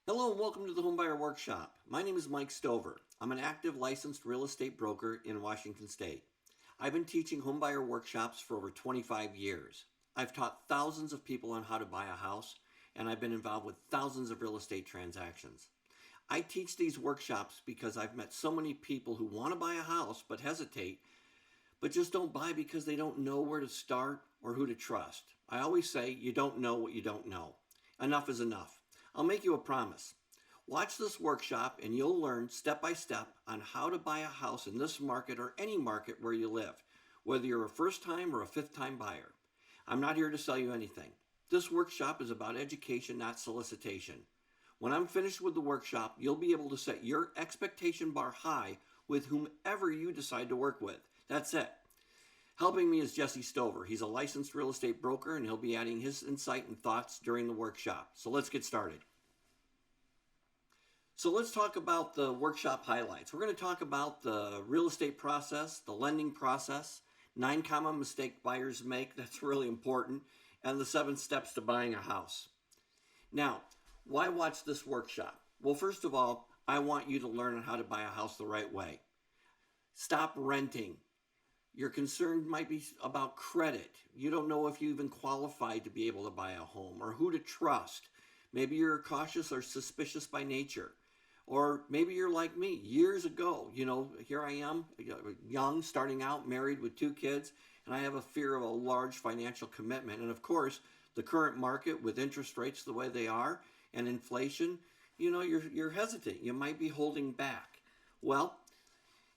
Hello and welcome to the Homebuyer Workshop. My name is Mike Stover. I'm an active licensed real estate broker in Washington State. I've been teaching homebuyer workshops for over 25 years. I've taught thousands of people on how to buy a house, and I've been involved with thousands of real estate transactions. I teach these workshops because I've met so many people who want to buy a house but hesitate, but just don't buy because they don't know where to start or who to trust. I always say you don't know what you don't know. Enough is enough. I'll make you a promise. Watch this workshop and you'll learn step by step on how to buy a house in this market or any market where you live, whether you're a first time or a fifth time buyer. I'm not here to sell you anything. This workshop is about education, not solicitation. When I'm finished with the workshop, you'll be able to set your expectation bar high with whomever you decide to work with. That's it. Helping me is Jesse Stover. He's a licensed real estate broker and he'll be adding his insight and thoughts during the workshop. So let's get started. So let's talk about the workshop highlights. We're going to talk about the real estate process, the lending process, 9 common mistakes buyers make, that's really important, and the 7 steps to buying a house. Now, why watch this workshop? Well, first of all, I want you to learn how to buy a house the right way. Stop renting. Your concern might be about credit. You don't know if you even qualify to be able to buy a home or who to trust. Maybe you're cautious or suspicious by nature. Or maybe you're like me years ago. Here I am, young, starting out, married with 2 kids, and I have a fear of a large financial commitment. And of course, the current market with interest rates the way they are and inflation, you're hesitant. You might be holding back. Well,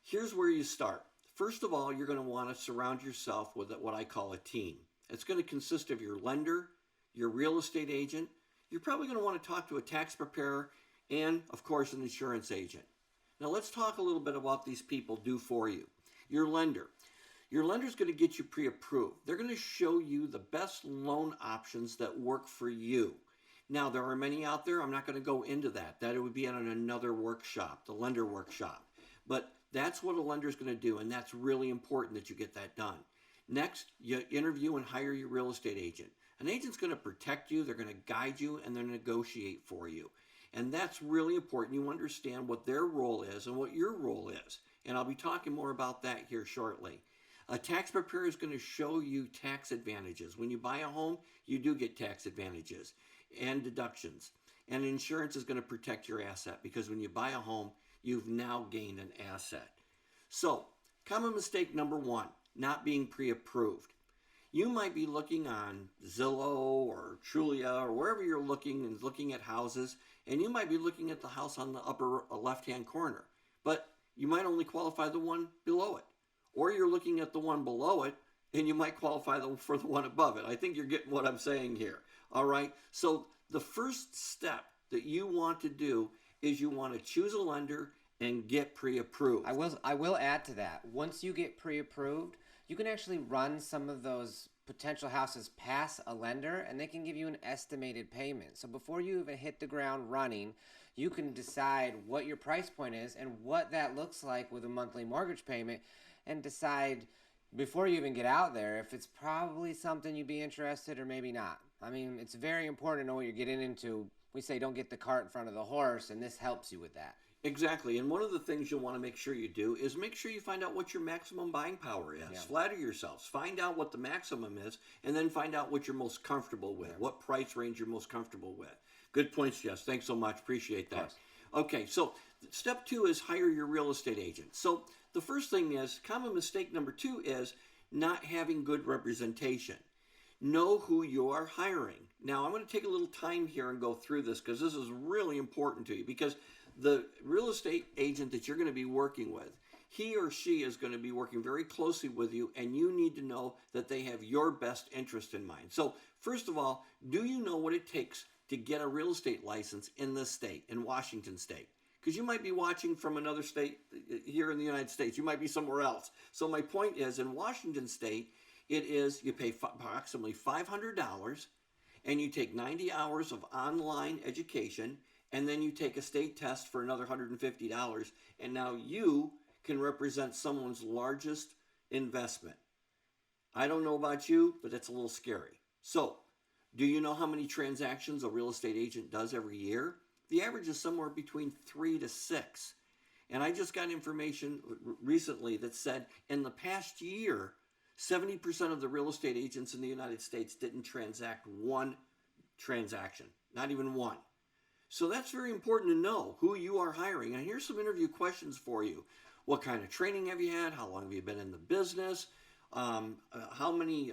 here's where you start. First of all, you're going to want to surround yourself with what I call a team. It's going to consist of your lender, your real estate agent. You're probably going to want to talk to a tax preparer and, of course, an insurance agent. Now, let's talk a little bit about what these people do for you. Your lender. Your lender is going to get you pre-approved. They're going to show you the best loan options that work for you. Now, there are many out there. I'm not going to go into that. That would be on another workshop, the lender workshop. But that's what a lender is going to do, and that's really important that you get that done. Next, you interview and hire your real estate agent. An agent's going to protect you, they're going to guide you, and they're going to negotiate for you. And that's really important. You understand what their role is and what your role is. And I'll be talking more about that here shortly. A tax preparer is going to show you tax advantages. When you buy a home, you do get tax advantages and deductions. And insurance is going to protect your asset because when you buy a home, you've now gained an asset. So, common mistake number 1, not being pre-approved. You might be looking on Zillow or Trulia or wherever you're looking at houses, and you might be looking at the house on the upper left-hand corner, but you might only qualify the one below it. Or you're looking at the one below it, and you might qualify for the one above it. I think you're getting what I'm saying here. All right? So the first step that you want to do is you want to choose a lender and get pre-approved. I will add to that. Once you get pre-approved, you can actually run some of those potential houses past a lender and they can give you an estimated payment. So before you even hit the ground running, you can decide what your price point is and what that looks like with a monthly mortgage payment and decide before you even get out there if it's probably something you'd be interested or maybe not. I mean, it's very important to know what you're getting into. We say don't get the cart in front of the horse, and this helps you with that. Exactly. And one of the things you'll want to make sure you do is make sure you find out what your maximum buying power is. Yeah. Flatter yourselves. Find out what the maximum is, and then find out what you're most comfortable with, what price range you're most comfortable with. Good points, Jess. Thanks so much. Appreciate that. Okay, so step 2 is hire your real estate agent. So the first thing is, common mistake number 2 is not having good representation. Know who you are hiring. Now, I'm going to take a little time here and go through this because this is really important to you because the real estate agent that you're going to be working with, he or she is going to be working very closely with you, and you need to know that they have your best interest in mind. So, first of all, do you know what it takes to get a real estate license in this state, in Washington State? Because you might be watching from another state here in the United States. You might be somewhere else. So my point is, in Washington State, you pay approximately $500, and you take 90 hours of online education, and then you take a state test for another $150, and now you can represent someone's largest investment. I don't know about you, but it's a little scary. So, do you know how many transactions a real estate agent does every year? the average is somewhere between 3 to 6. And I just got information recently that said in the past year, 70% of the real estate agents in the United States didn't transact one transaction, not even one. So that's very important to know who you are hiring. And here's some interview questions for you. What kind of training have you had? How long have you been in the business? How many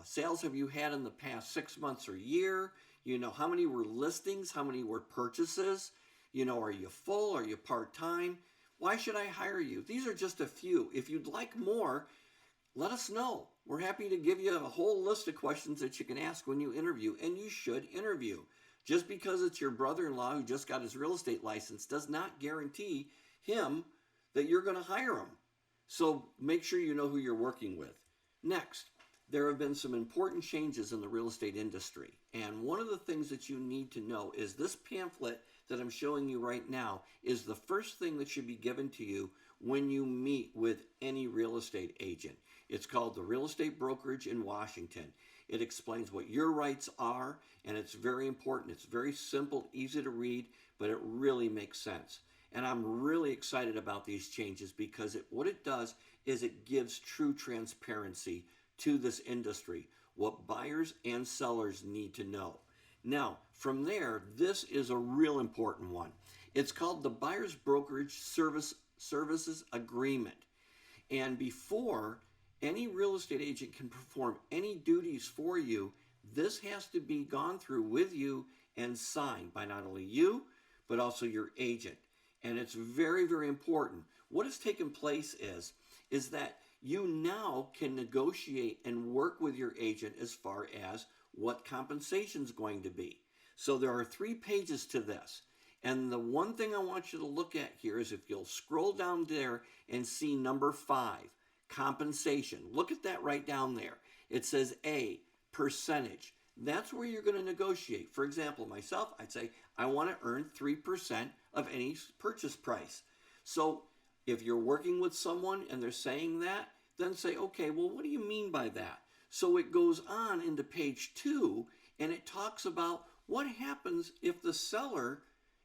sales have you had in the past 6 months or year? How many were listings? How many were purchases? Are you full? Are you part-time? Why should I hire you? These are just a few. If you'd like more, let us know. We're happy to give you a whole list of questions that you can ask when you interview, and you should interview. Just because it's your brother-in-law who just got his real estate license does not guarantee him that you're going to hire him. So make sure you know who you're working with. Next, there have been some important changes in the real estate industry. And one of the things that you need to know is this pamphlet that I'm showing you right now is the first thing that should be given to you when you meet with any real estate agent. It's called the Real Estate Brokerage in Washington. It explains what your rights are, and it's very important. It's very simple, easy to read, but it really makes sense. And I'm really excited about these changes because what it does is it gives true transparency to this industry, what buyers and sellers need to know. Now, from there, this is a real important one. It's called the Buyer's Brokerage Services Agreement. And before any real estate agent can perform any duties for you, this has to be gone through with you and signed by not only you, but also your agent. And it's very, very important. What has taken place is that you now can negotiate and work with your agent as far as what compensation is going to be. So there are 3 pages to this. And the one thing I want you to look at here is if you'll scroll down there and see number 5, compensation. Look at that right down there. It says A, percentage. That's where you're going to negotiate. For example, myself, I'd say I want to earn 3% of any purchase price. So if you're working with someone and they're saying that, then say, okay, well, what do you mean by that? So it goes on into page 2, and it talks about what happens if the seller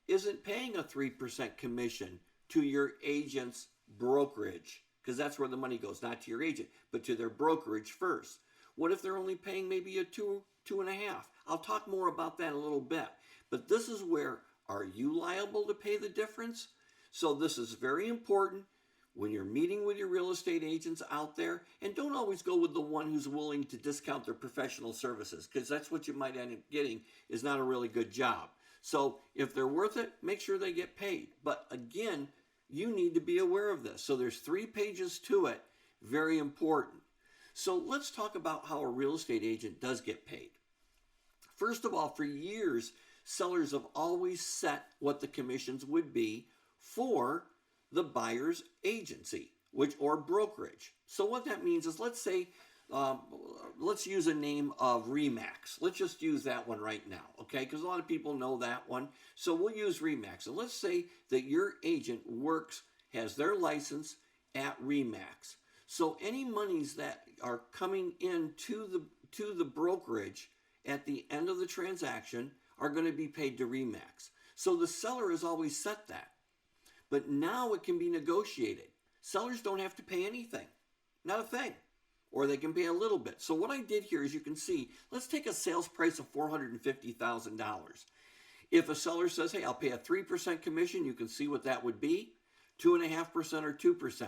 isn't paying a 3% commission to your agent's brokerage, because that's where the money goes, not to your agent, but to their brokerage first. What if they're only paying maybe a 2.5? I'll talk more about that in a little bit. But this is where, are you liable to pay the difference? So this is very important when you're meeting with your real estate agents out there, and don't always go with the one who's willing to discount their professional services, because that's what you might end up getting is not a really good job. So if they're worth it, make sure they get paid. But again, you need to be aware of this. So there's 3 pages to it, very important. So let's talk about how a real estate agent does get paid. First of all, for years, sellers have always set what the commissions would be for the buyer's agency, or brokerage. So what that means is, let's say, let's use a name of Remax. Let's just use that one right now, okay? Because a lot of people know that one. So we'll use Remax. And let's say that your agent has their license at Remax. So any monies that are coming in to the brokerage at the end of the transaction are going to be paid to Remax. So the seller has always set that. But now it can be negotiated. Sellers don't have to pay anything, not a thing, or they can pay a little bit. So what I did here, as you can see, let's take a sales price of $450,000. If a seller says, hey, I'll pay a 3% commission, you can see what that would be, 2.5% or 2%.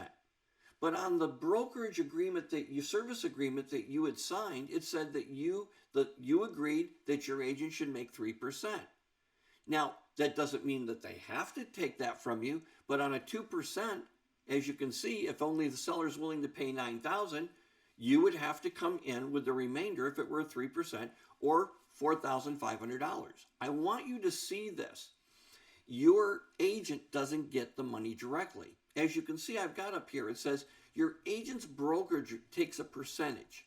But on the brokerage agreement, service agreement that you had signed, it said that you agreed that your agent should make 3%. Now, that doesn't mean that they have to take that from you, but on a 2%, as you can see, if only the seller is willing to pay $9,000, you would have to come in with the remainder if it were 3% or $4,500. I want you to see this. Your agent doesn't get the money directly. As you can see, I've got up here, it says your agent's brokerage takes a percentage.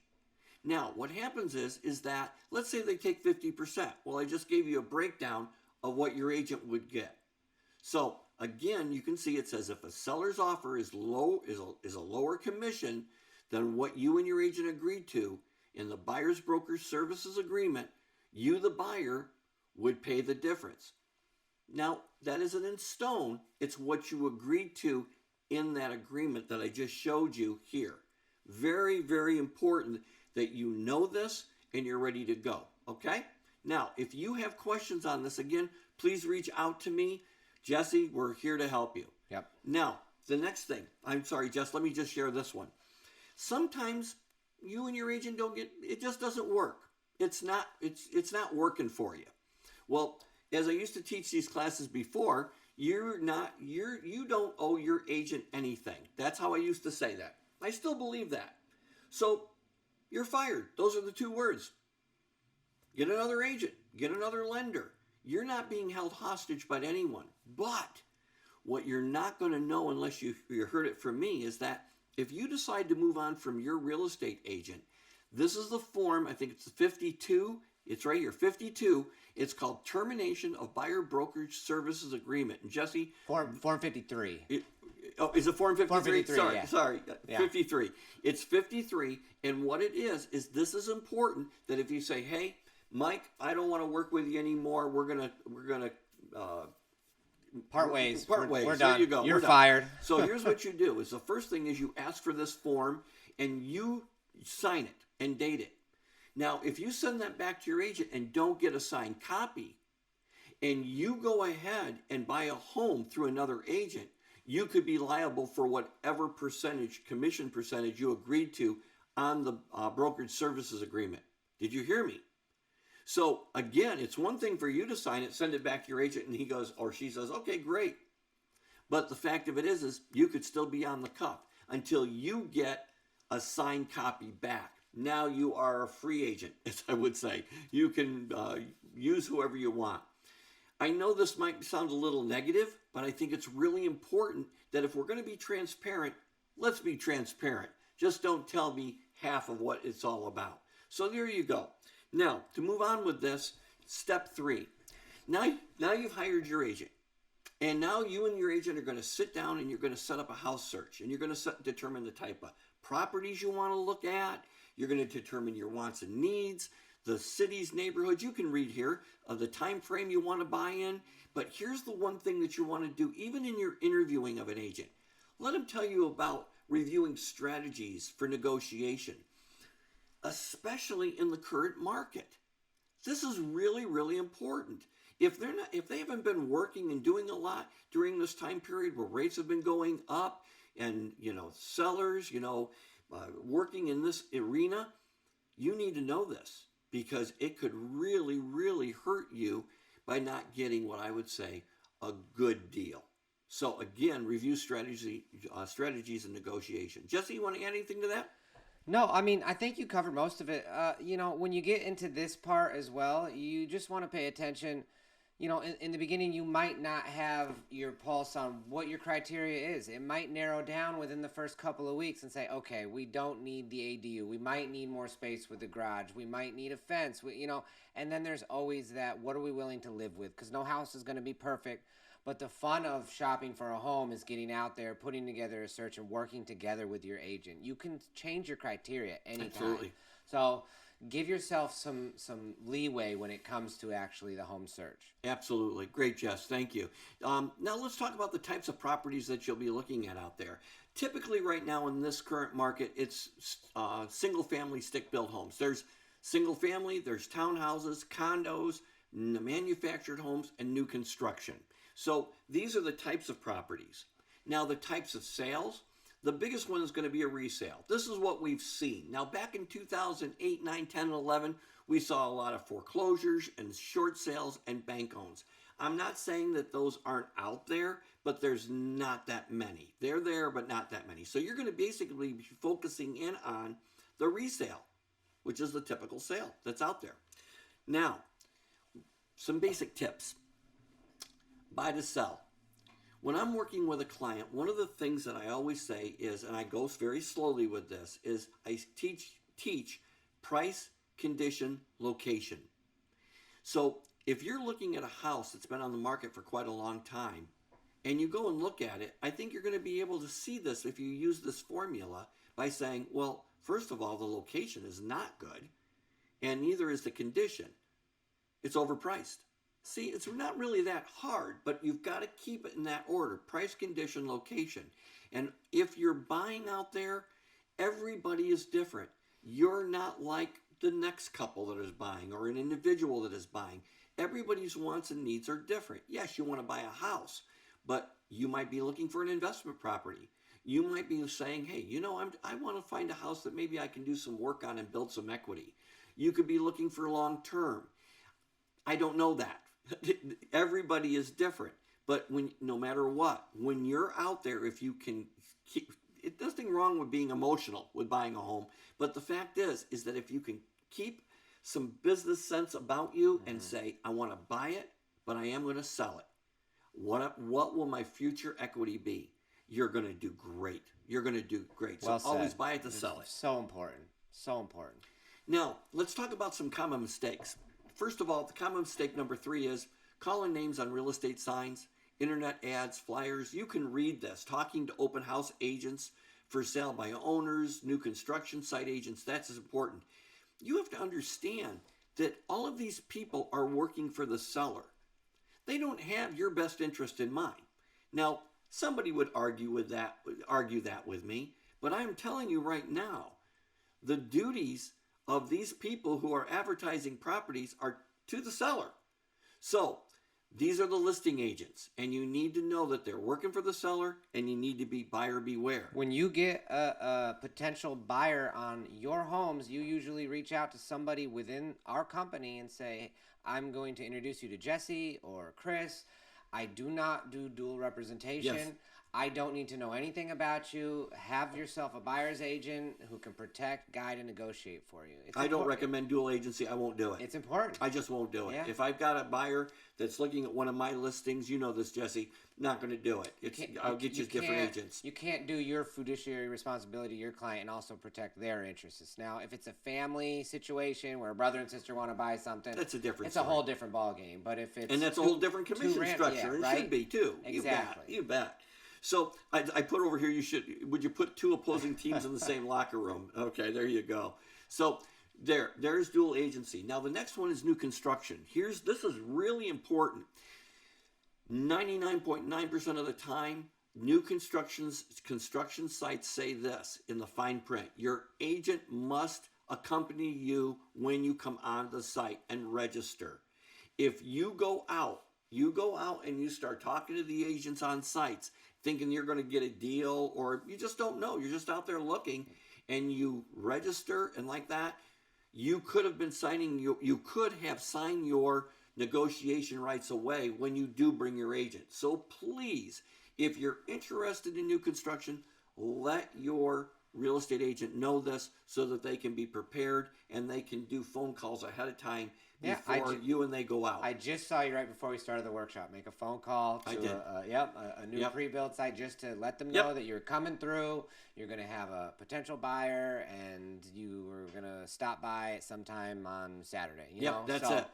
Now, what happens is that, let's say they take 50%. Well, I just gave you a breakdown of what your agent would get. So again, you can see it says if a seller's offer is a lower commission than what you and your agent agreed to in the buyer's broker services agreement, you, the buyer, would pay the difference. Now, that isn't in stone. It's what you agreed to in that agreement that I just showed you here. Very, very important that you know this and you're ready to go. Okay? Now, if you have questions on this, again, please reach out to me. Jesse, we're here to help you. Yep. Now, the next thing, I'm sorry, Jess, let me just share this one. Sometimes you and your agent don't get, it just doesn't work. It's not working for you. Well, as I used to teach these classes before, you don't owe your agent anything. That's how I used to say that. I still believe that. So you're fired. Those are the two words. Get another agent, get another lender. You're not being held hostage by anyone. But what you're not going to know unless you heard it from me is that if you decide to move on from your real estate agent, this is the form, I think it's 52. It's right here, 52. It's called Termination of Buyer Brokerage Services Agreement. And Jesse? Form 53. Is it Form 53? Form 53, Sorry. Yeah. 53. It's 53. And what it is this is important that if you say, hey, Mike, I don't want to work with you anymore. We're gonna part ways. Part ways. We're There done. you go. You're We're done. fired. So here's what you do: is the first thing is you ask for this form and you sign it and date it. Now, if you send that back to your agent and don't get a signed copy, and you go ahead and buy a home through another agent, you could be liable for whatever commission percentage you agreed to on the brokerage services agreement. Did you hear me? So again, it's one thing for you to sign it, send it back to your agent, and he goes or she says, okay, great. But the fact of it is you could still be on the cuff until you get a signed copy back. Now you are a free agent, as I would say. You can use whoever you want. I know this might sound a little negative, but I think it's really important that if we're going to be transparent, let's be transparent. Just don't tell me half of what it's all about. So there you go. Now, to move on with this, step 3. Now you've hired your agent. And now you and your agent are going to sit down and you're going to set up a house search. And you're going to determine the type of properties you want to look at. You're going to determine your wants and needs, the city's neighborhoods. You can read here the time frame you want to buy in. But here's the one thing that you want to do, even in your interviewing of an agent. Let them tell you about reviewing strategies for negotiation, especially in the current market. This is really, really important. If they haven't been working and doing a lot during this time period where rates have been going up and, sellers, working in this arena, you need to know this because it could really, really hurt you by not getting what I would say a good deal. So again, review strategies and negotiation. Jesse, you want to add anything to that? No, I mean, I think you covered most of it. When you get into this part as well, you just want to pay attention. In the beginning, you might not have your pulse on what your criteria is. It might narrow down within the first couple of weeks and say, okay, we don't need the ADU. We might need more space with the garage. We might need a fence. And then there's always that, what are we willing to live with? Because no house is going to be perfect. But the fun of shopping for a home is getting out there, putting together a search, and working together with your agent. You can change your criteria anytime. Absolutely. So give yourself some leeway when it comes to actually the home search. Absolutely. Great, Jess. Thank you. Now let's talk about the types of properties that you'll be looking at out there. Typically right now in this current market, it's single-family stick-built homes. There's single-family, there's townhouses, condos, manufactured homes, and new construction. So these are the types of properties. Now the types of sales, the biggest one is going to be a resale. This is what we've seen. Now back in 2008, 9, 10, and 11, we saw a lot of foreclosures and short sales and bank owns. I'm not saying that those aren't out there, but there's not that many. They're there, but not that many. So you're going to basically be focusing in on the resale, which is the typical sale that's out there. Now, some basic tips. Buy to sell. When I'm working with a client, one of the things that I always say is, and I go very slowly with this, is I teach price, condition, location. So if you're looking at a house that's been on the market for quite a long time, and you go and look at it, I think you're going to be able to see this if you use this formula by saying, well, first of all, the location is not good, and neither is the condition. It's overpriced. See, it's not really that hard, but you've got to keep it in that order: price, condition, location. And if you're buying out there, everybody is different. You're not like the next couple that is buying or an individual that is buying. Everybody's wants and needs are different. Yes, you want to buy a house, but you might be looking for an investment property. You might be saying, hey, I want to find a house that maybe I can do some work on and build some equity. You could be looking for long term. I don't know that. Everybody is different. But no matter what, when you're out there, if you can keep, there's nothing wrong with being emotional with buying a home. But the fact is that if you can keep some business sense about you and say, I want to buy it, but I am going to sell it. What will my future equity be? You're going to do great. You're going to do great. Well So always said. buy it to sell it. So important. So important. Now, let's talk about some common mistakes. First of all, the common mistake number 3 is calling names on real estate signs, internet ads, flyers. You can read this. Talking to open house agents, for sale by owners, new construction site agents. That's as important. You have to understand that all of these people are working for the seller. They don't have your best interest in mind. Now, somebody would argue that with me, but I'm telling you right now, the duties of these people who are advertising properties are to the seller. So, these are the listing agents, and you need to know that they're working for the seller, and you need to be buyer beware. When you get a potential buyer on your homes, you usually reach out to somebody within our company and say, I'm going to introduce you to Jesse or Chris. I do not do dual representation. Yes. I don't need to know anything about you. Have yourself a buyer's agent who can protect, guide, and negotiate for you. I don't recommend dual agency. I won't do it. It's important. I just won't do it. Yeah. If I've got a buyer that's looking at one of my listings, you know this, Jesse, not going to do it. I'll get you different agents. You can't do your fiduciary responsibility to your client and also protect their interests. Now, if it's a family situation where a brother and sister want to buy something, That's a different It's story. a whole different ballgame. But if it's And that's a whole different commission structure. yeah, It should be too. Exactly. You bet. So I put over here. Would you put 2 opposing teams in the same locker room? Okay, there you go. So there's dual agency. Now the next one is new construction. This is really important. 99.9% of the time, new construction sites say this in the fine print: your agent must accompany you when you come on the site and register. If you go out and you start talking to the agents on sites thinking you're going to get a deal, or you just don't know, you're just out there looking, and you register and like that, you could have signed your negotiation rights away when you do bring your agent. So please, if you're interested in new construction, let your real estate agent know this so that they can be prepared and they can do phone calls ahead of time before you and they go out. I just saw you right before we started the workshop. Make a phone call to a new pre-built site just to let them know that you're coming through. You're going to have a potential buyer, and you are going to stop by sometime on Saturday. That's it.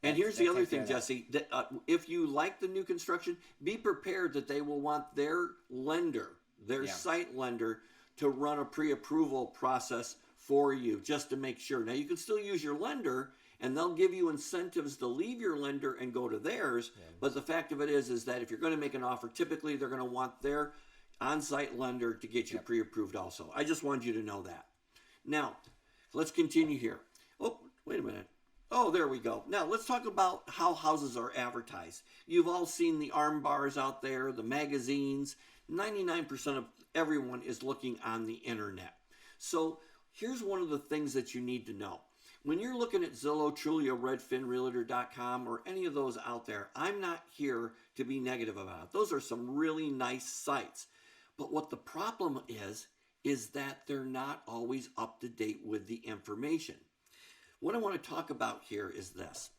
And here's the other thing, Jesse. That, if you like the new construction, be prepared that they will want their lender, their site lender, to run a pre-approval process for you just to make sure. Now, you can still use your lender, and they'll give you incentives to leave your lender and go to theirs. Yeah. But the fact of it is that if you're going to make an offer, typically they're going to want their on-site lender to get you pre-approved also. I just wanted you to know that. Now, let's continue here. Oh, wait a minute. Oh, there we go. Now, let's talk about how houses are advertised. You've all seen the arm bars out there, the magazines. 99% of everyone is looking on the internet. So here's one of the things that you need to know. When you're looking at Zillow, Trulia, Redfin, Realtor.com, or any of those out there, I'm not here to be negative about it. Those are some really nice sites. But what the problem is that they're not always up to date with the information. What I want to talk about here is this: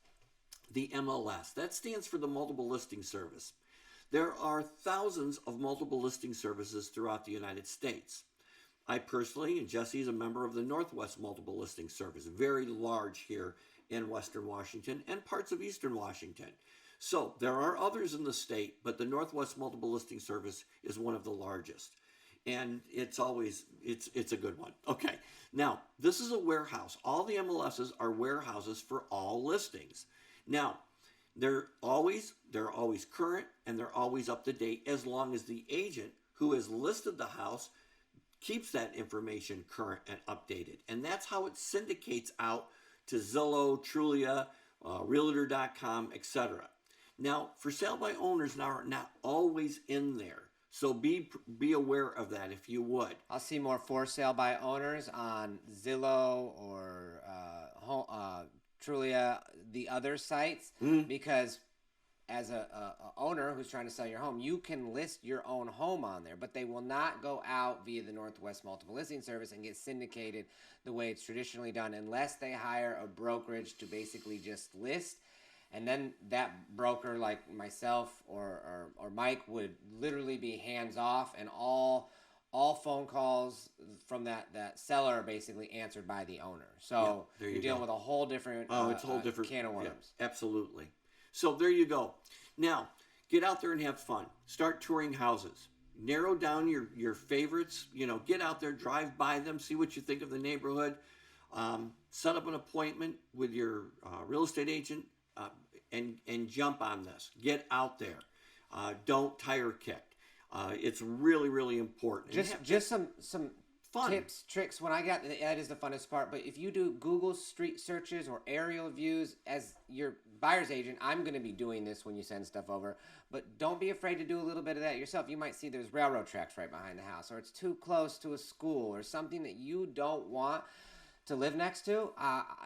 the MLS. That stands for the Multiple Listing Service. There are thousands of multiple listing services throughout the United States. I personally, and Jesse, is a member of the Northwest Multiple Listing Service, very large here in Western Washington and parts of Eastern Washington. So there are others in the state, but the Northwest Multiple Listing Service is one of the largest. And it's a good one. Okay, now this is a warehouse. All the MLSs are warehouses for all listings. Now, They're always current, and they're always up to date, as long as the agent who has listed the house keeps that information current and updated. And that's how it syndicates out to Zillow, Trulia, Realtor.com, etc. Now, for sale by owners now are not always in there. So be aware of that, if you would. I'll see more for sale by owners on Zillow or Trulia, the other sites, because as a owner who's trying to sell your home, you can list your own home on there, but they will not go out via the Northwest Multiple Listing Service and get syndicated the way it's traditionally done, unless they hire a brokerage to basically just list. And then that broker, like myself or Mike, would literally be hands off, and all phone calls from that seller are basically answered by the owner. So you're dealing with a whole different it's a whole different can of worms. Yeah, absolutely. So there you go. Now, get out there and have fun. Start touring houses. Narrow down your favorites. Get out there, drive by them, see what you think of the neighborhood. Set up an appointment with your real estate agent, and jump on this. Get out there. Don't tire kick. It's really, really important. Just some fun tips, tricks. When I got that is the funnest part. But if you do Google street searches or aerial views as your buyer's agent, I'm going to be doing this when you send stuff over. But don't be afraid to do a little bit of that yourself. You might see there's railroad tracks right behind the house, or it's too close to a school, or something that you don't want to live next to.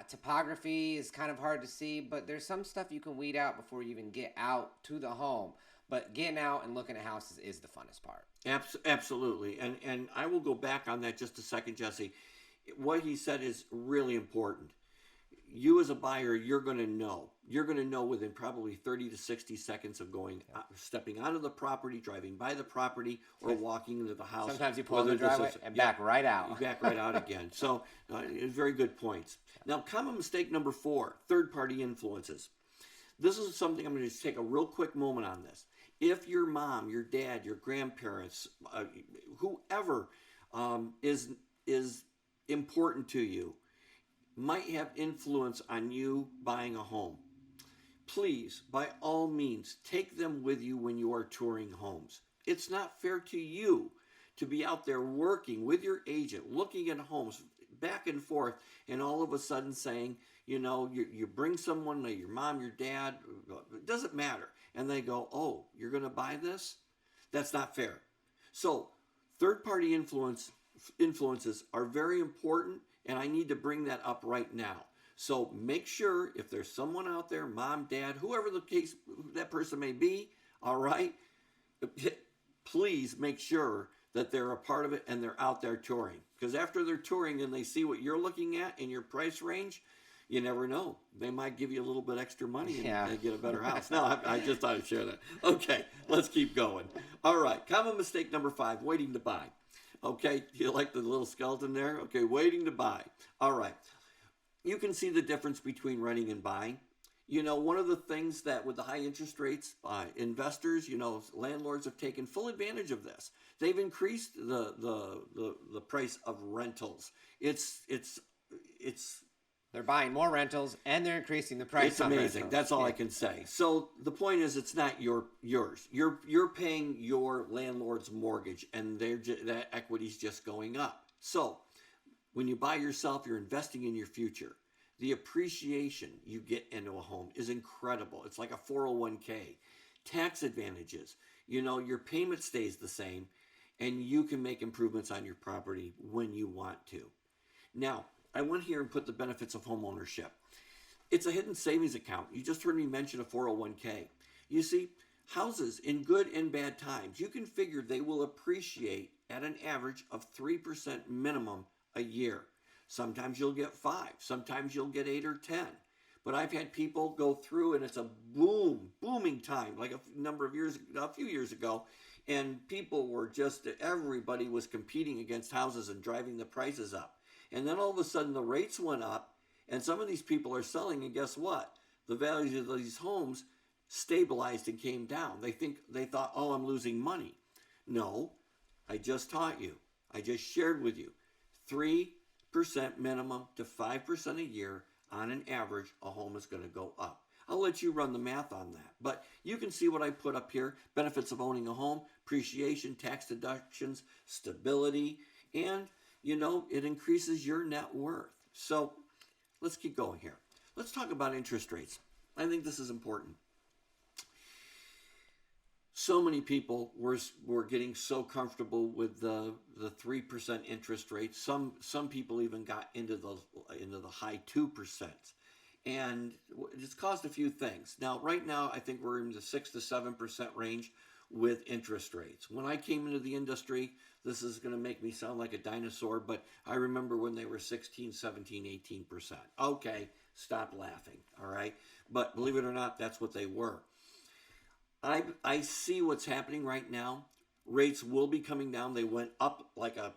Topography is kind of hard to see, but there's some stuff you can weed out before you even get out to the home. But getting out and looking at houses is the funnest part. Absolutely. And I will go back on that just a second, Jesse. What he said is really important. You as a buyer, you're going to know. You're going to know within probably 30 to 60 seconds of stepping out of the property, driving by the property, or walking into the house. Sometimes you pull in the driveway and back right out. Back right out again. So very good points. Now, common mistake number 4, third-party influences. This is something I'm going to take a real quick moment on this. If your mom, your dad, your grandparents, whoever is important to you, might have influence on you buying a home, please, by all means, take them with you when you are touring homes. It's not fair to you to be out there working with your agent, looking at homes back and forth, and all of a sudden saying, you bring someone, your mom, your dad, it doesn't matter, and they go, oh, you're going to buy this? That's not fair. So third-party influences are very important, and I need to bring that up right now. So make sure, if there's someone out there, mom, dad, whoever the case that person may be, all right, please make sure that they're a part of it and they're out there touring. Because after they're touring and they see what you're looking at in your price range, you never know. They might give you a little bit extra money and get a better house. No, I just thought I'd share that. Okay, let's keep going. All right, common mistake number 5, waiting to buy. Okay, you like the little skeleton there? Okay, waiting to buy. All right. You can see the difference between renting and buying. One of the things that with the high interest rates, investors, landlords have taken full advantage of this. They've increased the price of rentals. They're buying more rentals and they're increasing the price. It's amazing. That's all I can say. So the point is, it's not yours. You're paying your landlord's mortgage, and that equity's just going up. So when you buy yourself, you're investing in your future. The appreciation you get into a home is incredible. It's like a 401k. Tax advantages. Your payment stays the same, and you can make improvements on your property when you want to. Now, I went here and put the benefits of home ownership. It's a hidden savings account. You just heard me mention a 401k. You see, houses in good and bad times, you can figure they will appreciate at an average of 3% minimum a year. Sometimes you'll get 5, sometimes you'll get 8 or 10. But I've had people go through, and it's a booming time, like a few years ago, and everybody was competing against houses and driving the prices up. And then all of a sudden the rates went up, and some of these people are selling, and guess what? The values of these homes stabilized and came down. They thought, oh, I'm losing money. No, I just taught you. I just shared with you. 3% minimum to 5% a year on an average, a home is going to go up. I'll let you run the math on that. But you can see what I put up here: benefits of owning a home, appreciation, tax deductions, stability, and it increases your net worth. So let's keep going here. Let's talk about interest rates. I think this is important. So many people were getting so comfortable with the 3% interest rate. Some people even got into the high 2%, and it's caused a few things. Now, right now, I think we're in the 6 to 7% range with interest rates. When I came into the industry, this is going to make me sound like a dinosaur, but I remember when they were 16, 17, 18%. Okay, stop laughing, all right? But believe it or not, that's what they were. I see what's happening right now. Rates will be coming down. They went up like a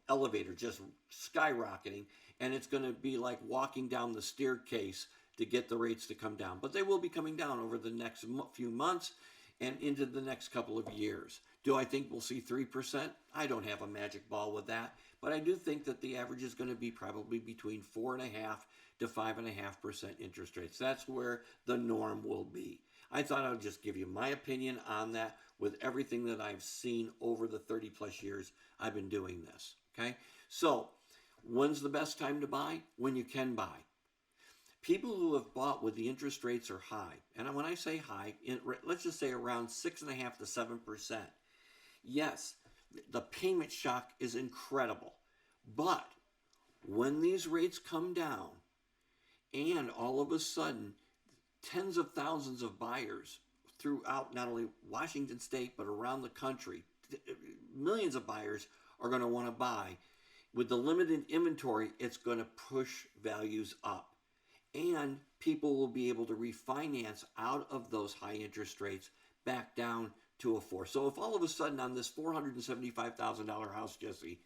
elevator, just skyrocketing, and it's going to be like walking down the staircase to get the rates to come down. But they will be coming down over the next few months and into the next couple of years. Do I think we'll see 3%? I don't have a magic ball with that, but I do think that the average is going to be probably between 4.5% to 5.5% interest rates. That's where the norm will be. I thought I would just give you my opinion on that with everything that I've seen over the 30 plus years I've been doing this. Okay, so when's the best time to buy? When you can buy. People who have bought with the interest rates are high, and when I say high, let's just say around 6.5% to 7%. Yes, the payment shock is incredible, but when these rates come down, and all of a sudden tens of thousands of buyers throughout not only Washington State but around the country, millions of buyers are going to want to buy. With the limited inventory, it's going to push values up, and people will be able to refinance out of those high interest rates back down to a 4. So if all of a sudden on this $475,000 house, Jesse,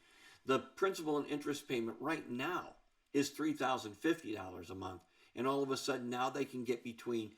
the principal and interest payment right now is $3,050 a month, and all of a sudden now they can get between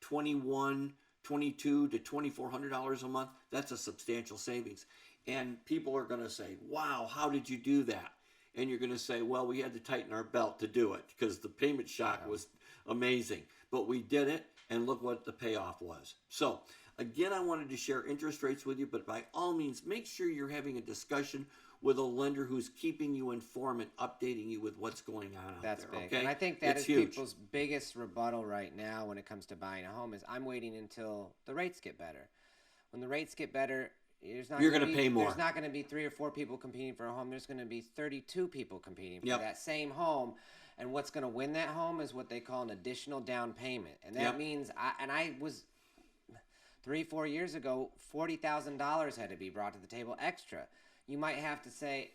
$2,100, $2,200 to $2,400 a month, that's a substantial savings. And people are going to say, wow, how did you do that? And you're going to say, well, we had to tighten our belt to do it because the payment shock was amazing. But we did it, and look what the payoff was. So again, I wanted to share interest rates with you, but by all means, make sure you're having a discussion with a lender who's keeping you informed and updating you with what's going on out That's there. big. Okay? And I think that It's is huge. people's biggest rebuttal right now when it comes to buying a home is I'm waiting until the rates get better. When the rates get better, You're going to pay more. There's not going to be 3 or 4 people competing for a home. There's going to be 32 people competing for Yep. that same home. And what's going to win that home is what they call an additional down payment. And that Yep. means, I was 3-4 years ago, $40,000 had to be brought to the table extra. You might have to say,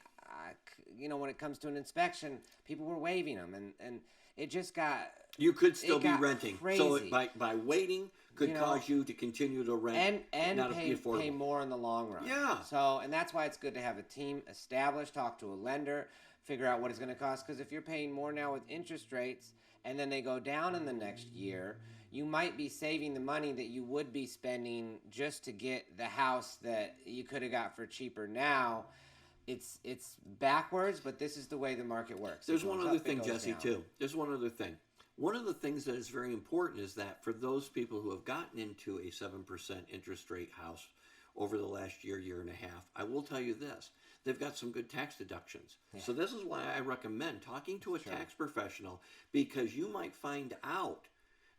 when it comes to an inspection, people were waiving them, and it just got. You could still be got renting. crazy. So by waiting could cause you to continue to rent and not be affordable. pay more in the long run. Yeah. So, and that's why it's good to have a team established, talk to a lender, figure out what it's going to cost. Because if you're paying more now with interest rates, and then they go down in the next year, you might be saving the money that you would be spending just to get the house that you could have got for cheaper now. It's backwards, but this is the way the market works. There's It one goes other up, it thing, goes Jesse, down. too. There's one other thing. One of the things that is very important is that for those people who have gotten into a 7% interest rate house over the last year, year and a half, I will tell you this. They've got some good tax deductions. Yeah. So this is why I recommend talking to a tax professional, because you might find out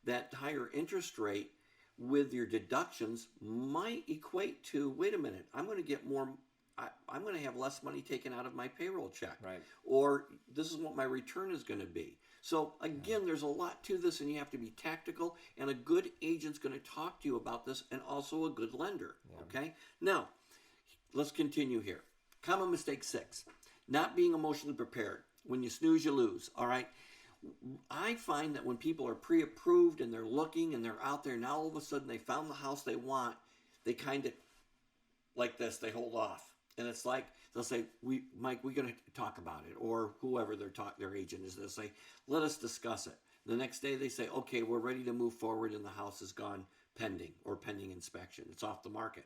that higher interest rate with your deductions might equate to, wait a minute, I'm going to get more. I'm going to have less money taken out of my payroll check. Right. Or this is what my return is going to be. So again, there's a lot to this, and you have to be tactical, and a good agent's going to talk to you about this, and also a good lender. Okay? Now, let's continue here. Common mistake 6, not being emotionally prepared. When you snooze, you lose. All right? I find that when people are pre-approved and they're looking and they're out there, now all of a sudden they found the house they want, they kind of, like this, they hold off. And it's like, they'll say, Mike, we're going to talk about it. Or whoever their agent is, they'll say, let us discuss it. The next day they say, okay, we're ready to move forward, and the house has gone pending inspection. It's off the market.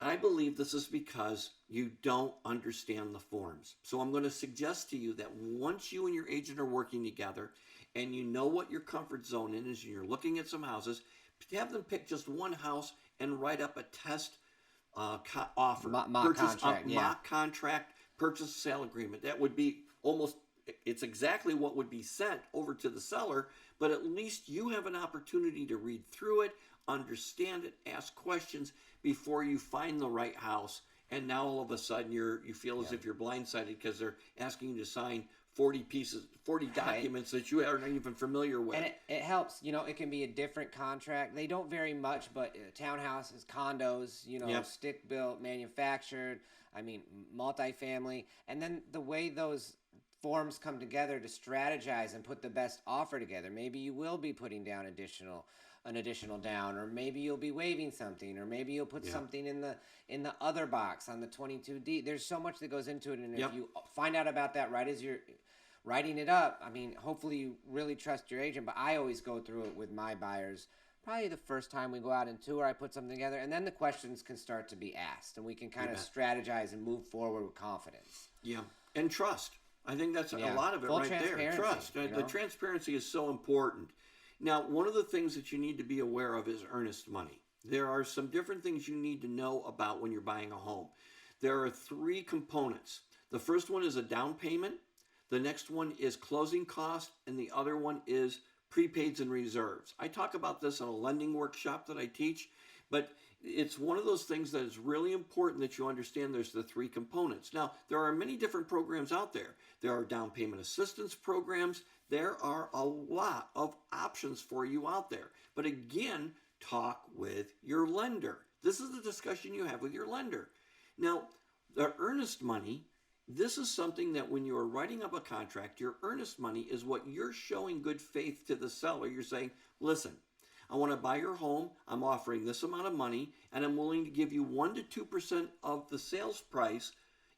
I believe this is because you don't understand the forms. So I'm going to suggest to you that once you and your agent are working together and you know what your comfort zone is, and you're looking at some houses, have them pick just one house and write up a test offer, Mock contract, yeah. mock contract, purchase sale agreement. That would be almost, it's exactly what would be sent over to the seller, but at least you have an opportunity to read through it, understand it, ask questions before you find the right house. And now all of a sudden you feel as if you're blindsided because they're asking you to sign 40 documents that you aren't even familiar with. And it helps, it can be a different contract. They don't vary much, but townhouses, condos, Yep. stick built, manufactured, multifamily. And then the way those forms come together to strategize and put the best offer together. Maybe you will be putting down an additional down, or maybe you'll be waiving something, or maybe you'll put something in the other box on the 22D. There's so much that goes into it, and if you find out about that right as you're writing it up, hopefully you really trust your agent. But I always go through it with my buyers. Probably the first time we go out and tour, I put something together, and then the questions can start to be asked, and we can kind of strategize and move forward with confidence. Yeah, and trust. I think that's a lot of it Full right there. Trust. The transparency is so important. Now, one of the things that you need to be aware of is earnest money. There are some different things you need to know about when you're buying a home. There are 3 components. The first one is a down payment. The next one is closing cost, and the other one is prepaids and reserves. I talk about this in a lending workshop that I teach, but it's one of those things that is really important that you understand there's the 3 components. Now, there are many different programs out there. There are down payment assistance programs. There are a lot of options for you out there. But again, talk with your lender. This is the discussion you have with your lender. Now, the earnest money, this is something that when you are writing up a contract, your earnest money is what you're showing good faith to the seller. You're saying, listen, I want to buy your home. I'm offering this amount of money, and I'm willing to give you 1% to 2% of the sales price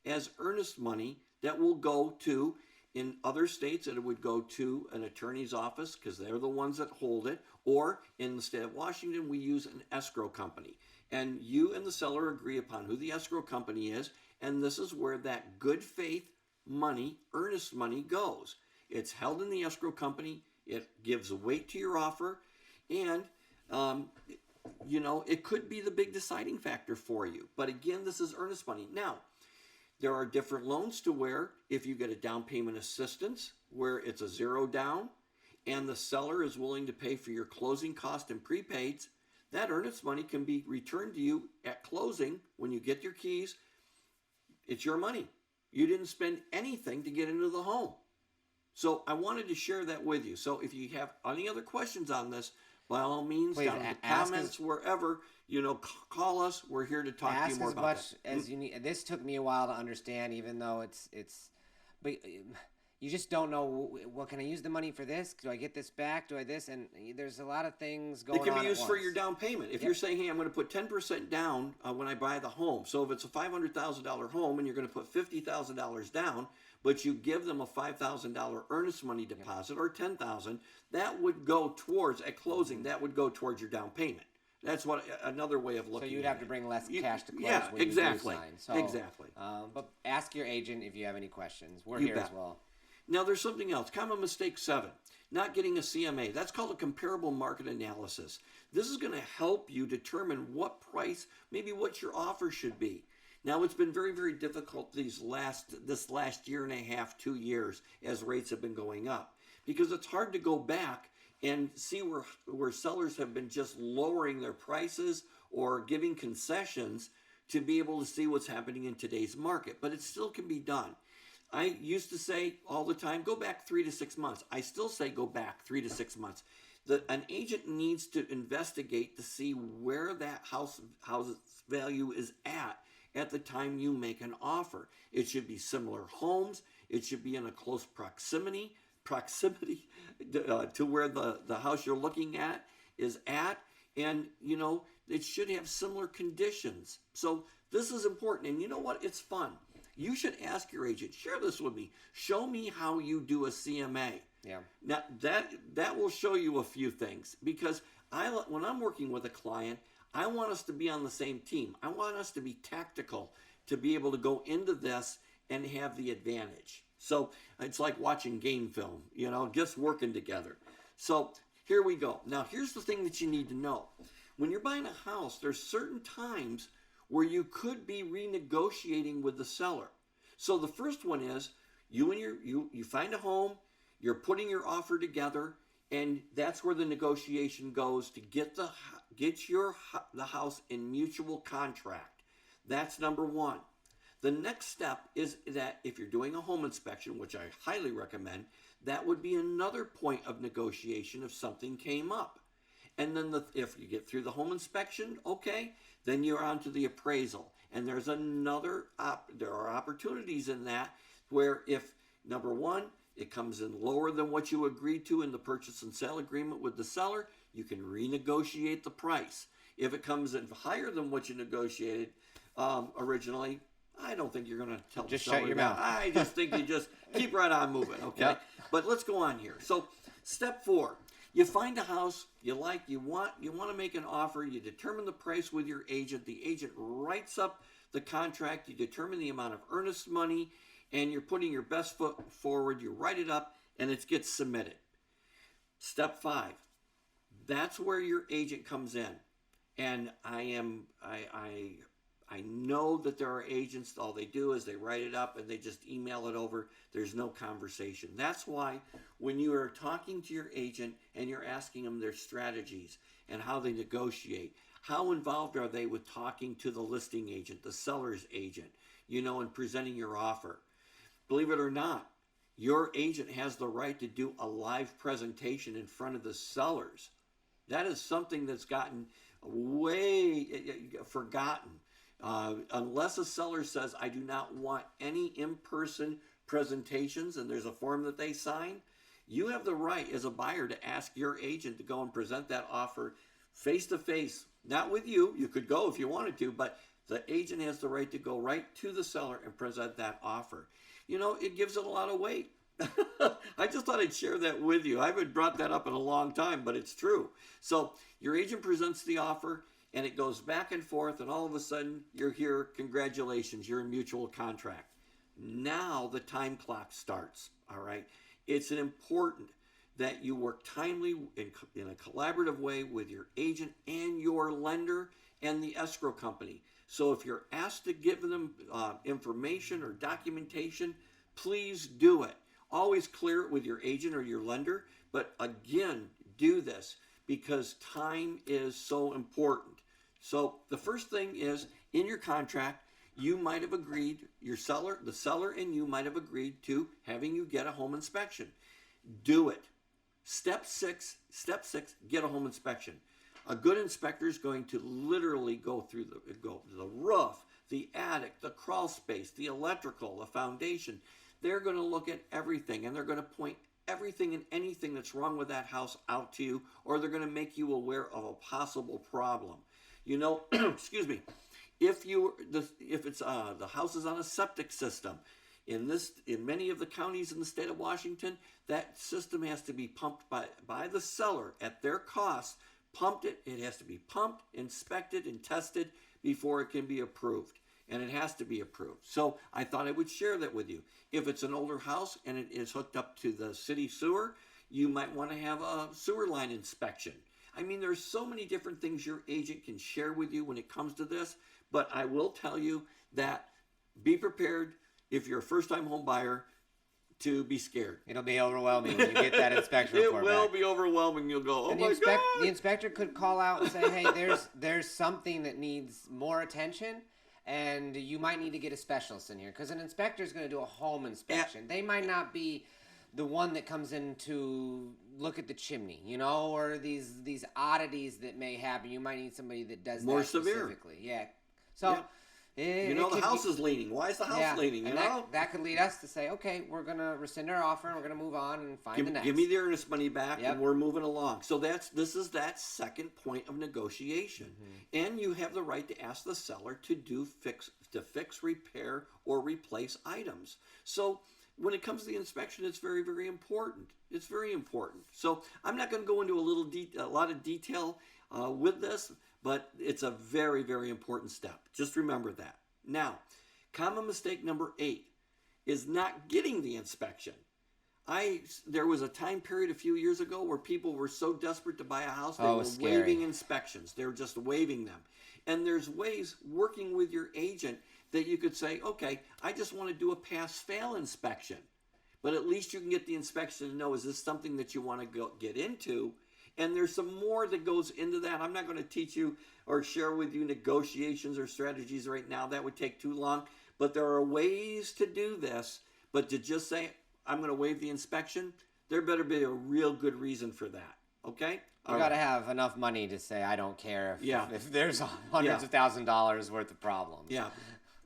as earnest money that will go to, in other states, it would go to an attorney's office because they're the ones that hold it, or in the state of Washington, we use an escrow company. And you and the seller agree upon who the escrow company is, and this is where that good faith money, earnest money, goes. It's held in the escrow company. It gives weight to your offer, and it could be the big deciding factor for you. But again, this is earnest money. Now, there are different loans to where if you get a down payment assistance where it's a 0 down and the seller is willing to pay for your closing cost and prepaids, that earnest money can be returned to you at closing when you get your keys. It's your money. You didn't spend anything to get into the home. So I wanted to share that with you. So if you have any other questions on this, by all means, down in the comments, wherever, call us. We're here to talk to you more about that. Ask as much as you need. This took me a while to understand, even though but you just don't know, what can I use the money for this? Do I get this back? Do I this? And there's a lot of things going on. It can be used for your down payment. If you're saying, hey, I'm going to put 10% down when I buy the home. So if it's a $500,000 home and you're going to put $50,000 down, but you give them a $5,000 earnest money deposit or $10,000, that would go towards, at closing, that would go towards your down payment. That's another way of looking at it. So you'd have to bring less cash to close when exactly. you do sign. So, exactly. But ask your agent if you have any questions. We're here as well. Now, there's something else. Common mistake 7, not getting a CMA. That's called a comparable market analysis. This is going to help you determine what price, maybe what your offer should be. Now, it's been very, very difficult this last year and a half, 2 years, as rates have been going up, because it's hard to go back and see where sellers have been just lowering their prices or giving concessions to be able to see what's happening in today's market. But it still can be done. I used to say all the time, go back 3 to 6 months. I still say go back 3 to 6 months. An agent needs to investigate to see where that house's value is at the time you make an offer. It should be similar homes. It should be in a close proximity to where the house you're looking at is at. And, it should have similar conditions. So this is important. And you know what? It's fun. You should ask your agent, share this with me. Show me how you do a CMA. Yeah. Now, that will show you a few things, because when I'm working with a client, I want us to be on the same team. I want us to be tactical to be able to go into this and have the advantage. So it's like watching game film, just working together. So here we go. Now, here's the thing that you need to know. When you're buying a house, there's certain times where you could be renegotiating with the seller. So the first one is you find a home, you're putting your offer together, and that's where the negotiation goes to get the house in mutual contract. That's number one. The next step is that if you're doing a home inspection, which I highly recommend, that would be another point of negotiation if something came up. And then if you get through the home inspection, okay, then you're on to the appraisal. And there are opportunities in that where if, number one, it comes in lower than what you agreed to in the purchase and sale agreement with the seller, you can renegotiate the price. If it comes in higher than what you negotiated originally, I don't think you're going to tell just the seller shut your that. mouth. I just think you just keep right on moving, okay? Yep. But let's go on here. So step 4, you find a house you like, you want to make an offer, you determine the price with your agent. The agent writes up the contract, you determine the amount of earnest money, and you're putting your best foot forward. You write it up, and it gets submitted. Step 5, that's where your agent comes in. And I know that there are agents, all they do is they write it up and they just email it over. There's no conversation. That's why when you are talking to your agent and you're asking them their strategies and how they negotiate, how involved are they with talking to the listing agent, the seller's agent, and presenting your offer. Believe it or not, your agent has the right to do a live presentation in front of the sellers. That is something that's gotten way forgotten. Unless a seller says, I do not want any in-person presentations, and there's a form that they sign, you have the right as a buyer to ask your agent to go and present that offer face-to-face. Not with you. You could go if you wanted to, but the agent has the right to go right to the seller and present that offer. It gives it a lot of weight. I just thought I'd share that with you. I haven't brought that up in a long time, but it's true. So your agent presents the offer, and it goes back and forth, and all of a sudden you're here. Congratulations, you're in mutual contract. Now the time clock starts, all right? It's important that you work timely in a collaborative way with your agent and your lender and the escrow company. So if you're asked to give them information or documentation, please do it. Always clear it with your agent or your lender, but again, do this because time is so important. So the first thing is, in your contract, you might have agreed, the seller and you might have agreed to having you get a home inspection. Do it. Step 6, get a home inspection. A good inspector is going to literally go through the roof, the attic, the crawl space, the electrical, the foundation. They're going to look at everything, and they're going to point everything and anything that's wrong with that house out to you, or they're going to make you aware of a possible problem. Excuse me. If it's the house is on a septic system, in many of the counties in the state of Washington, that system has to be pumped by the seller at their cost. It has to be pumped, inspected, and tested before it can be approved. And it has to be approved. So I thought I would share that with you. If it's an older house and it is hooked up to the city sewer, you might want to have a sewer line inspection. I mean, there's so many different things your agent can share with you when it comes to this. But I will tell you that be prepared if you're a first-time home buyer to be scared. It'll be overwhelming when you get that inspection report It will back. be overwhelming. You'll go, And my God. The inspector could call out and say, hey, there's something that needs more attention, and you might need to get a specialist in here. Because an inspector is going to do a home inspection. They might not be the one that comes in to look at the chimney, or these oddities that may happen. You might need somebody that does more that severe. Specifically. Yeah. So... Yeah. The house is leaning. Why is the house leaning? And that could lead us to say, okay, we're going to rescind our offer and we're going to move on and find the next. Give me the earnest money back, and we're moving along. So this is that second point of negotiation. Mm-hmm. And you have the right to ask the seller to fix, repair, or replace items. So when it comes to the inspection, it's very, very important. It's very important. So I'm not going to go into a lot of detail with this, but it's a very, very important step. Just remember that. Now, common mistake number 8 is not getting the inspection. There was a time period a few years ago where people were so desperate to buy a house, they were waiving inspections. They were just waiving them. And there's ways working with your agent that you could say, okay, I just want to do a pass-fail inspection. But at least you can get the inspection to know, is this something that you want to get into? And there's some more that goes into that. I'm not going to teach you or share with you negotiations or strategies right now. That would take too long. But there are ways to do this. But to just say, I'm going to waive the inspection, there better be a real good reason for that. Okay? You got to have enough money to say, I don't care if there's hundreds of $1,000s worth of problems. Yeah,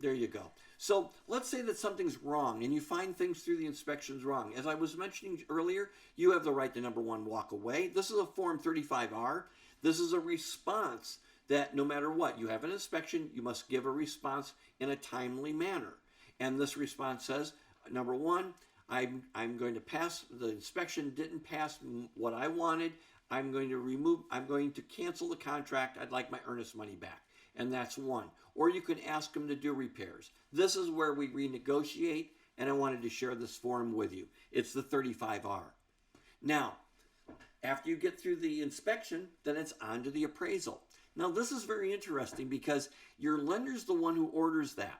there you go. So let's say that something's wrong and you find things through the inspections wrong. As I was mentioning earlier, you have the right to, number one, walk away. This is a Form 35R. This is a response that no matter what, you have an inspection, you must give a response in a timely manner. And this response says, number one, I'm going to pass, the inspection didn't pass what I wanted. I'm going to cancel the contract. I'd like my earnest money back. And that's one. Or you can ask them to do repairs. This is where we renegotiate, and I wanted to share this form with you. It's the 35R. Now, after you get through the inspection, then it's on to the appraisal. Now, this is very interesting because your lender's the one who orders that.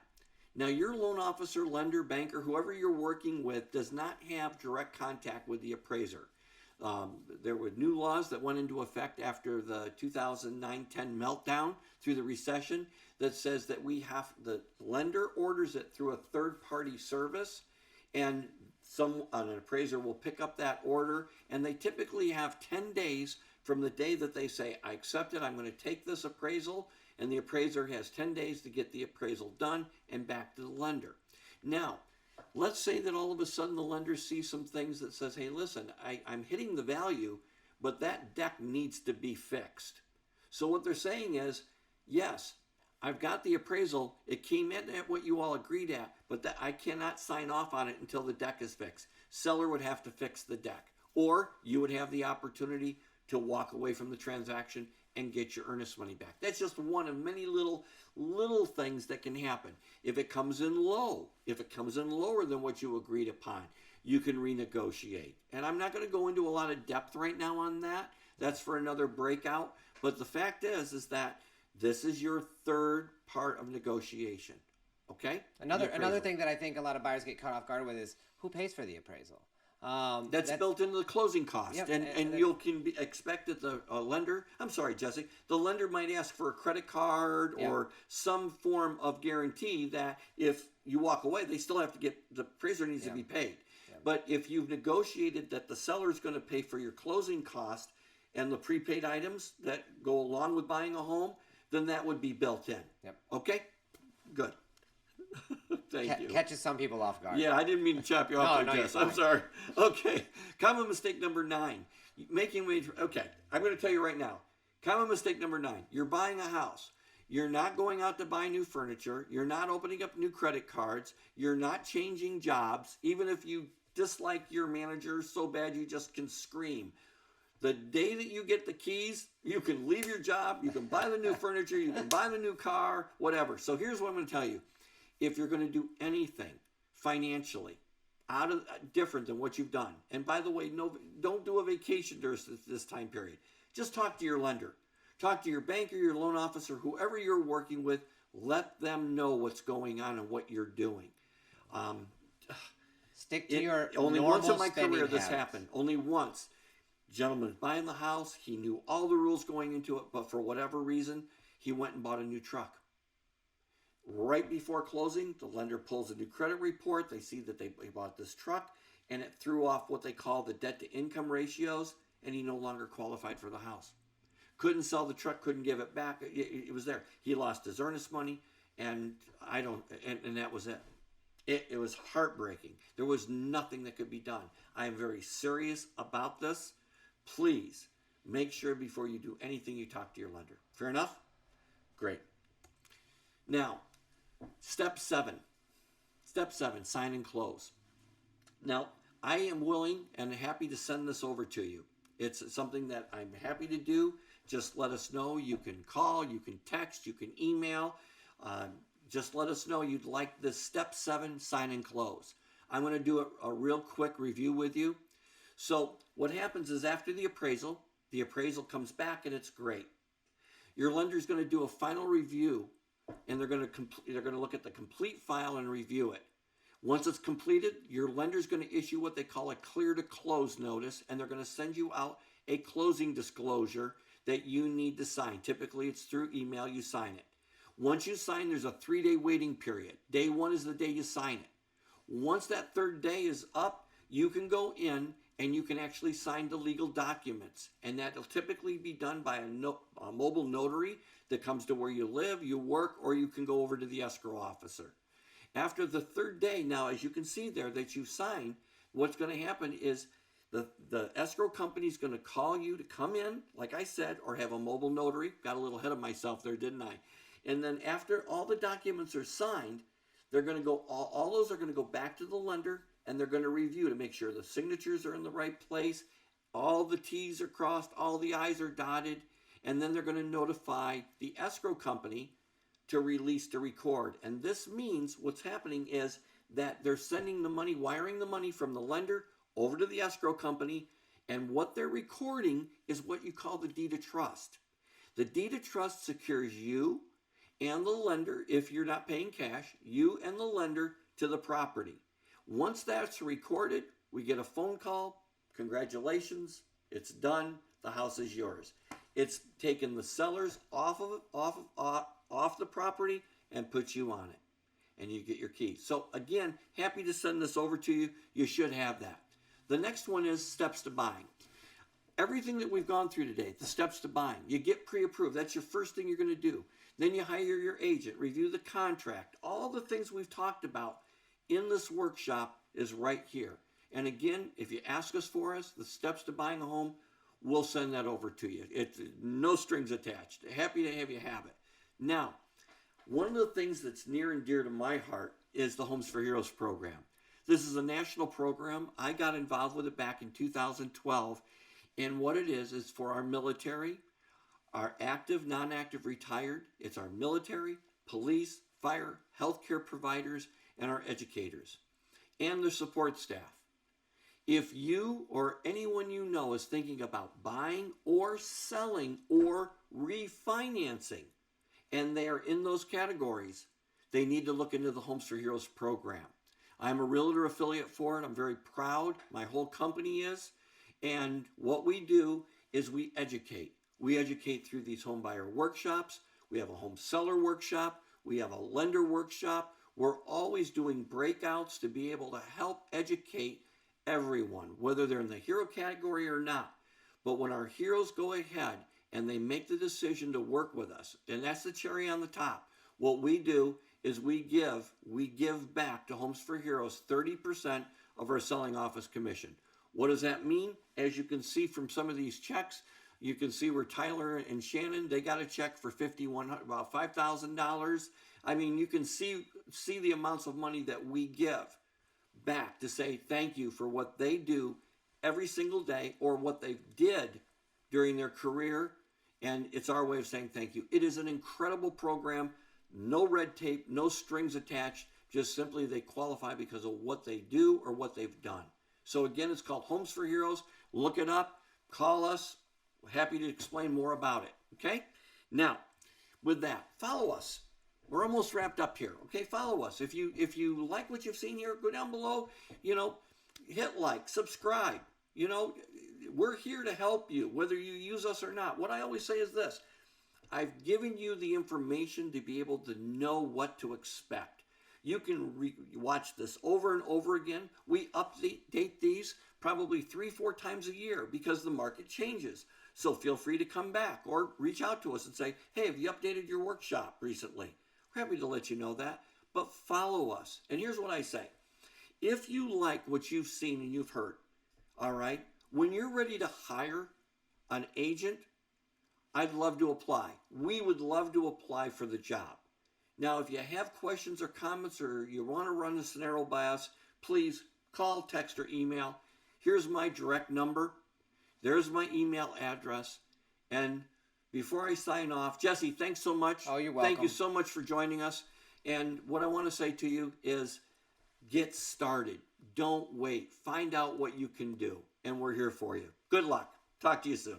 Now, your loan officer, lender, banker, whoever you're working with does not have direct contact with the appraiser. There were new laws that went into effect after the 2009-10 meltdown through the recession that says that the lender orders it through a third-party service, and an appraiser will pick up that order, and they typically have 10 days from the day that they say, I accept it, I'm going to take this appraisal, and the appraiser has 10 days to get the appraisal done and back to the lender. Now, let's say that all of a sudden the lender sees some things that says, hey, listen, I'm hitting the value, but that deck needs to be fixed. So what they're saying is, yes, I've got the appraisal. It came in at what you all agreed at, but that I cannot sign off on it until the deck is fixed. Seller would have to fix the deck. Or you would have the opportunity to walk away from the transaction and get your earnest money back. That's just one of many little things that can happen. If it comes in low, if it comes in lower than what you agreed upon, you can renegotiate. And I'm not going to go into a lot of depth right now on that. That's for another breakout. But the fact is that this is your third part of negotiation. Okay? Another thing that I think a lot of buyers get caught off guard with is who pays for the appraisal. That's built into the closing cost. Yep, and you can expect that the lender, I'm sorry, Jesse, the lender might ask for a credit card or some form of guarantee that if you walk away, they still have to get, the appraiser needs to be paid. But if you've negotiated that the seller is going to pay for your closing cost and the prepaid items that go along with buying a home, then that would be built in. Yep. Okay? Good. Thank you. Catches some people off guard. Yeah, I didn't mean to chop you off there, Jess. I'm sorry. Okay. Common mistake number 9. Okay, I'm going to tell you right now. Common mistake number 9. You're buying a house. You're not going out to buy new furniture. You're not opening up new credit cards. You're not changing jobs. Even if you dislike your manager so bad you just can scream. The day that you get the keys, you can leave your job. You can buy the new furniture. You can buy the new car, whatever. So here's what I'm going to tell you. If you're going to do anything financially different than what you've done, and by the way, don't do a vacation during this time period. Just talk to your lender. Talk to your banker, your loan officer, whoever you're working with. Let them know what's going on and what you're doing. Stick to your only normal once in my career habits. this happened. Only once. Gentleman was buying the house. He knew all the rules going into it, but for whatever reason, he went and bought a new truck. Right before closing, the lender pulls a new credit report. They see that they bought this truck, and it threw off what they call the debt-to-income ratios, and he no longer qualified for the house. Couldn't sell the truck, couldn't give it back. It was there. He lost his earnest money, and that was it. It was heartbreaking. There was nothing that could be done. I am very serious about this. Please make sure before you do anything you talk to your lender. Fair enough? Great. Now, step 7. Step 7, sign and close. Now, I am willing and happy to send this over to you. It's something that I'm happy to do. Just let us know. You can call, you can text, you can email. Just let us know you'd like this step 7, sign and close. I'm going to do a real quick review with you. So what happens is after the appraisal comes back and it's great. Your lender is going to do a final review, and they're going to look at the complete file and review it. Once it's completed, your lender is going to issue what they call a clear to close notice, and they're going to send you out a closing disclosure that you need to sign. Typically, it's through email. You sign it. Once you sign, there's a 3-day waiting period. Day 1 is the day you sign it. Once that 3rd day is up, you can go in and you can actually sign the legal documents. And that will typically be done by a mobile notary that comes to where you live, you work, or you can go over to the escrow officer. After the 3rd day, now as you can see there that you've signed, what's going to happen is the escrow company is going to call you to come in, like I said, or have a mobile notary. Got a little ahead of myself there, didn't I? And then after all the documents are signed, they're going to go, all those are going to go back to the lender, and they're going to review to make sure the signatures are in the right place, all the T's are crossed, all the I's are dotted, and then they're going to notify the escrow company to release to record. And this means what's happening is that they're sending the money, wiring the money from the lender over to the escrow company, and what they're recording is what you call the deed of trust. The deed of trust secures you and the lender, if you're not paying cash, you and the lender to the property. Once that's recorded, we get a phone call. Congratulations, it's done. The house is yours. It's taken the sellers off the property and puts you on it, and you get your keys. So again, happy to send this over to you. You should have that. The next one is steps to buying. Everything that we've gone through today, the steps to buying, you get pre-approved. That's your first thing you're going to do. Then you hire your agent, review the contract. All the things we've talked about in this workshop is right here. And again, if you ask us for us, the steps to buying a home, we'll send that over to you. It's no strings attached. Happy to have you have it. Now, one of the things that's near and dear to my heart is the Homes for Heroes program. This is a national program. I got involved with it back in 2012. And what it is for our military, our active, non-active, retired. It's our military, police, fire, healthcare providers, and our educators, and their support staff. If you or anyone you know is thinking about buying or selling or refinancing, and they are in those categories, they need to look into the Homes for Heroes program. I'm a realtor affiliate for it. I'm very proud. My whole company is. And what we do is we educate. We educate through these home buyer workshops. We have a home seller workshop. We have a lender workshop. We're always doing breakouts to be able to help educate everyone, whether they're in the hero category or not. But when our heroes go ahead and they make the decision to work with us, and that's the cherry on the top, what we do is we give back to Homes for Heroes 30% of our selling office commission. What does that mean? As you can see from some of these checks, you can see where Tyler and Shannon, they got a check for about $5,000. I mean, you can see the amounts of money that we give back to say thank you for what they do every single day, or what they did during their career. And it's our way of saying thank you. It is an incredible program. No red tape, no strings attached. Just simply they qualify because of what they do or what they've done. So again, it's called Homes for Heroes. Look it up. Call us. We're happy to explain more about it. Okay? Now, with that, follow us. We're almost wrapped up here. Okay? Follow us. If you like what you've seen here, go down below. Hit like, subscribe. We're here to help you, whether you use us or not. What I always say is this. I've given you the information to be able to know what to expect. You can watch this over and over again. We update these probably 3-4 times a year because the market changes. So feel free to come back or reach out to us and say, hey, have you updated your workshop recently? We're happy to let you know that. But follow us. And here's what I say. If you like what you've seen and you've heard, all right, when you're ready to hire an agent, I'd love to apply. We would love to apply for the job. Now, if you have questions or comments, or you want to run a scenario by us, please call, text, or email. Here's my direct number. There's my email address. And before I sign off, Jesse, thanks so much. Oh, you're welcome. Thank you so much for joining us. And what I want to say to you is get started. Don't wait. Find out what you can do, and we're here for you. Good luck. Talk to you soon.